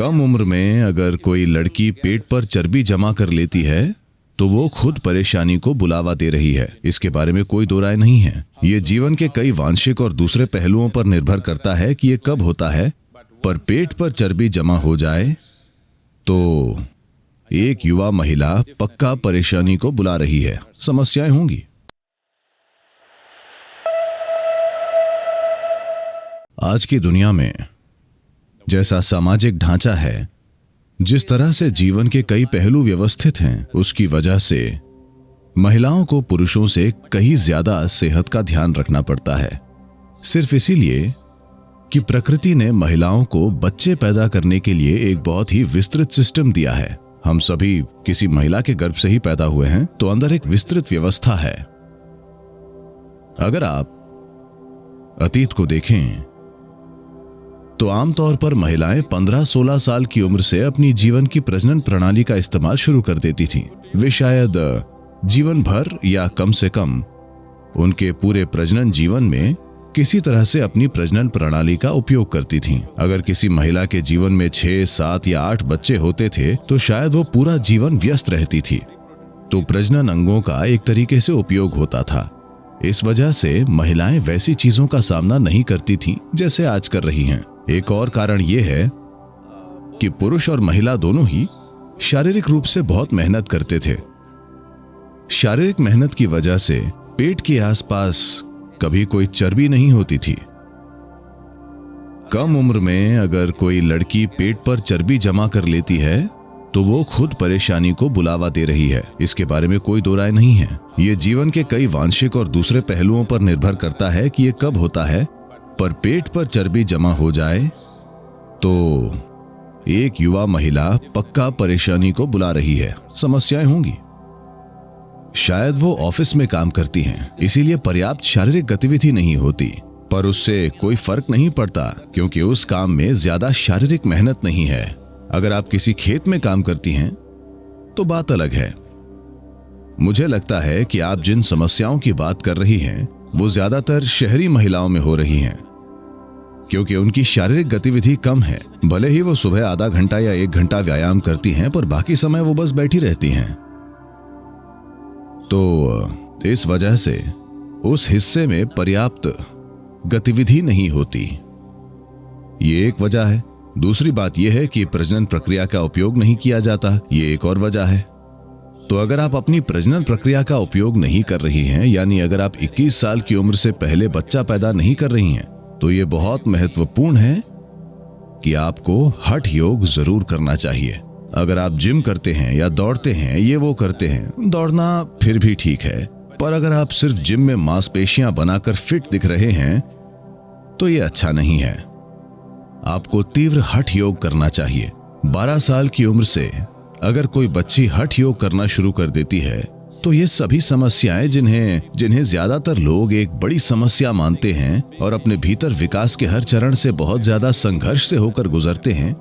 कम उम्र में अगर कोई लड़की पेट पर चर्बी जमा कर लेती है तो वो खुद परेशानी को बुलावा दे रही है। इसके बारे में कोई दो राय नहीं है। ये जीवन के कई वांशिक और दूसरे पहलुओं पर निर्भर करता है कि ये कब होता है, पर पेट पर चर्बी जमा हो जाए तो एक युवा महिला पक्का परेशानी को बुला रही है। समस्याएं होंगी। आज की दुनिया में जैसा सामाजिक ढांचा है, जिस तरह से जीवन के कई पहलू व्यवस्थित हैं, उसकी वजह से महिलाओं को पुरुषों से कहीं ज्यादा सेहत का ध्यान रखना पड़ता है। सिर्फ इसीलिए कि प्रकृति ने महिलाओं को बच्चे पैदा करने के लिए एक बहुत ही विस्तृत सिस्टम दिया है। हम सभी किसी महिला के गर्भ से ही पैदा हुए हैं, तो अंदर एक विस्तृत व्यवस्था है। अगर आप अतीत को देखें तो आमतौर पर महिलाएं 15-16 साल की उम्र से अपनी जीवन की प्रजनन प्रणाली का इस्तेमाल शुरू कर देती थीं। वे शायद जीवन भर या कम से कम उनके पूरे प्रजनन जीवन में किसी तरह से अपनी प्रजनन प्रणाली का उपयोग करती थीं। अगर किसी महिला के जीवन में 6, 7 या 8 बच्चे होते थे तो शायद वो पूरा जीवन व्यस्त रहती थी। तो प्रजनन अंगों का एक तरीके से उपयोग होता था। इस वजह से महिलाएं वैसी चीजों का सामना नहीं करती थीं जैसे आज कर रही हैं। एक और कारण यह है कि पुरुष और महिला दोनों ही शारीरिक रूप से बहुत मेहनत करते थे। शारीरिक मेहनत की वजह से पेट के आसपास कभी कोई चर्बी नहीं होती थी। कम उम्र में अगर कोई लड़की पेट पर चर्बी जमा कर लेती है तो वो खुद परेशानी को बुलावा दे रही है। इसके बारे में कोई दो राय नहीं है। ये जीवन के कई वांशिक और दूसरे पहलुओं पर निर्भर करता है कि ये कब होता है, पर पेट पर चर्बी जमा हो जाए तो एक युवा महिला पक्का परेशानी को बुला रही है। समस्याएं होंगी। शायद वो ऑफिस में काम करती हैं, इसीलिए पर्याप्त शारीरिक गतिविधि नहीं होती, पर उससे कोई फर्क नहीं पड़ता क्योंकि उस काम में ज्यादा शारीरिक मेहनत नहीं है। अगर आप किसी खेत में काम करती हैं तो बात अलग है। मुझे लगता है कि आप जिन समस्याओं की बात कर रही हैं वो ज्यादातर शहरी महिलाओं में हो रही हैं, क्योंकि उनकी शारीरिक गतिविधि कम है। भले ही वो सुबह आधा घंटा या 1 घंटा व्यायाम करती हैं, पर बाकी समय वो बस बैठी रहती हैं। तो इस वजह से उस हिस्से में पर्याप्त गतिविधि नहीं होती। ये एक वजह है। दूसरी बात यह है कि प्रजनन प्रक्रिया का उपयोग नहीं किया जाता। ये एक और वजह है। तो अगर आप अपनी प्रजनन प्रक्रिया का उपयोग नहीं कर रही हैं, यानी अगर आप 21 साल की उम्र से पहले बच्चा पैदा नहीं कर रही हैं, तो ये बहुत महत्वपूर्ण है कि आपको हठ योग जरूर करना चाहिए। अगर आप जिम करते हैं या दौड़ते हैं, ये वो करते हैं, दौड़ना फिर भी ठीक है, पर अगर आप सिर्फ जिम में मांसपेशियां बनाकर फिट दिख रहे हैं तो ये अच्छा नहीं है। आपको तीव्र हठ योग करना चाहिए। 12 साल की उम्र से अगर कोई बच्ची हठ योग करना शुरू कर देती है तो ये सभी समस्याएं जिन्हें ज्यादातर लोग एक बड़ी समस्या मानते हैं और अपने भीतर विकास के हर चरण से बहुत ज्यादा संघर्ष से होकर गुजरते हैं,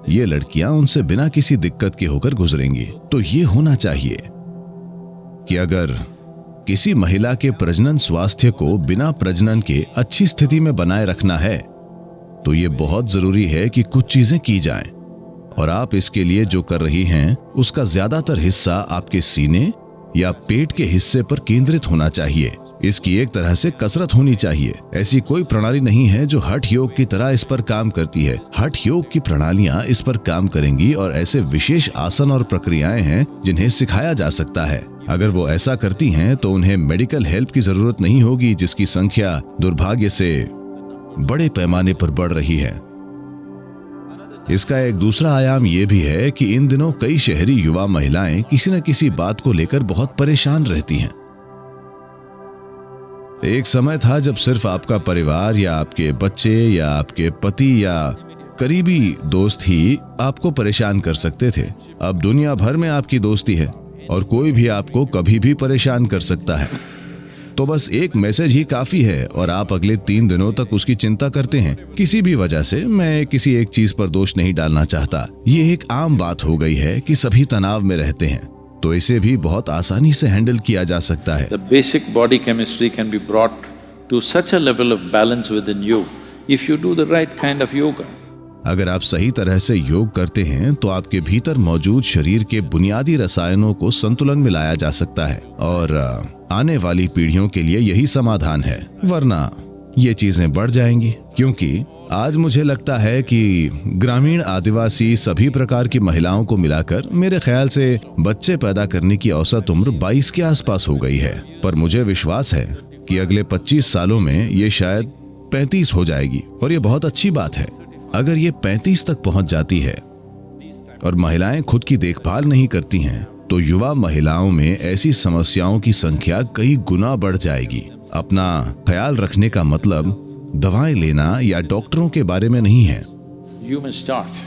ये लड़कियां उनसे बिना किसी दिक्कत के होकर गुजरेंगी। तो ये होना चाहिए कि अगर किसी महिला के प्रजनन स्वास्थ्य को बिना प्रजनन के अच्छी स्थिति में बनाए रखना है तो ये बहुत जरूरी है कि कुछ चीजें की जाएं, और आप इसके लिए जो कर रही हैं उसका ज्यादातर हिस्सा आपके सीने या पेट के हिस्से पर केंद्रित होना चाहिए। इसकी एक तरह से कसरत होनी चाहिए। ऐसी कोई प्रणाली नहीं है जो हठ योग की तरह इस पर काम करती है। हठ योग की प्रणालियां इस पर काम करेंगी और ऐसे विशेष आसन और प्रक्रियाएं हैं जिन्हें सिखाया जा सकता है। अगर वो ऐसा करती हैं तो उन्हें मेडिकल हेल्प की जरूरत नहीं होगी, जिसकी संख्या दुर्भाग्य से बड़े पैमाने पर बढ़ रही है। इसका एक दूसरा आयाम यह भी है कि इन दिनों कई शहरी युवा महिलाएं किसी न किसी बात को लेकर बहुत परेशान रहती हैं। एक समय था जब सिर्फ आपका परिवार या आपके बच्चे या आपके पति या करीबी दोस्त ही आपको परेशान कर सकते थे। अब दुनिया भर में आपकी दोस्ती है और कोई भी आपको कभी भी परेशान कर सकता है। तो बस एक मैसेज ही काफी है और आप अगले 3 दिनों तक उसकी चिंता करते हैं किसी भी वजह से। मैं किसी एक चीज पर दोष नहीं डालना चाहता। ये एक आम बात हो गई है कि सभी तनाव में रहते हैं, तो इसे भी बहुत आसानी से हैंडल किया जा सकता है। The basic body chemistry can be brought to such a level of balance within you if you do the right kind of yoga. अगर आप सही तरह से योग करते हैं तो आपके भीतर मौजूद शरीर के बुनियादी रसायनों को संतुलन में लाया जा सकता है और आने वाली पीढ़ियों के लिए यही समाधान है, वरना ये चीजें बढ़ जाएंगी। क्योंकि आज मुझे लगता है कि ग्रामीण आदिवासी सभी प्रकार की महिलाओं को मिलाकर मेरे ख्याल से बच्चे पैदा करने की औसत उम्र 22 के आसपास हो गई है, पर मुझे विश्वास है कि अगले 25 सालों में ये शायद 35 हो जाएगी और ये बहुत अच्छी बात है। अगर ये 35 तक पहुंच जाती है और महिलाएं खुद की देखभाल नहीं करती हैं तो युवा महिलाओं में ऐसी समस्याओं की संख्या कई गुना बढ़ जाएगी। अपना ख्याल रखने का मतलब दवाएं लेना या डॉक्टरों के बारे में नहीं है। You may start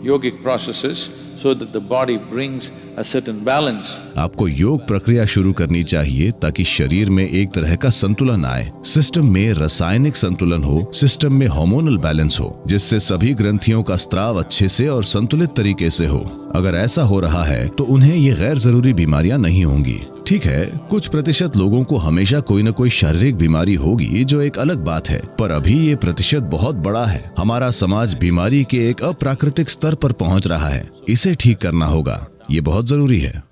yogic processes so that the body brings a certain balance. आपको योग प्रक्रिया शुरू करनी चाहिए ताकि शरीर में एक तरह का संतुलन आए, सिस्टम में रासायनिक संतुलन हो, सिस्टम में हार्मोनल बैलेंस हो, जिससे सभी ग्रंथियों का स्त्राव अच्छे से और संतुलित तरीके से हो। अगर ऐसा हो रहा है तो उन्हें ये गैर जरूरी बीमारियां नहीं होंगी। ठीक है, कुछ प्रतिशत लोगों को हमेशा कोई न कोई शारीरिक बीमारी होगी, जो एक अलग बात है, पर अभी ये प्रतिशत बहुत बड़ा है। हमारा समाज बीमारी के एक अप्राकृतिक स्तर पर पहुंच रहा है, इसे ठीक करना होगा, ये बहुत जरूरी है।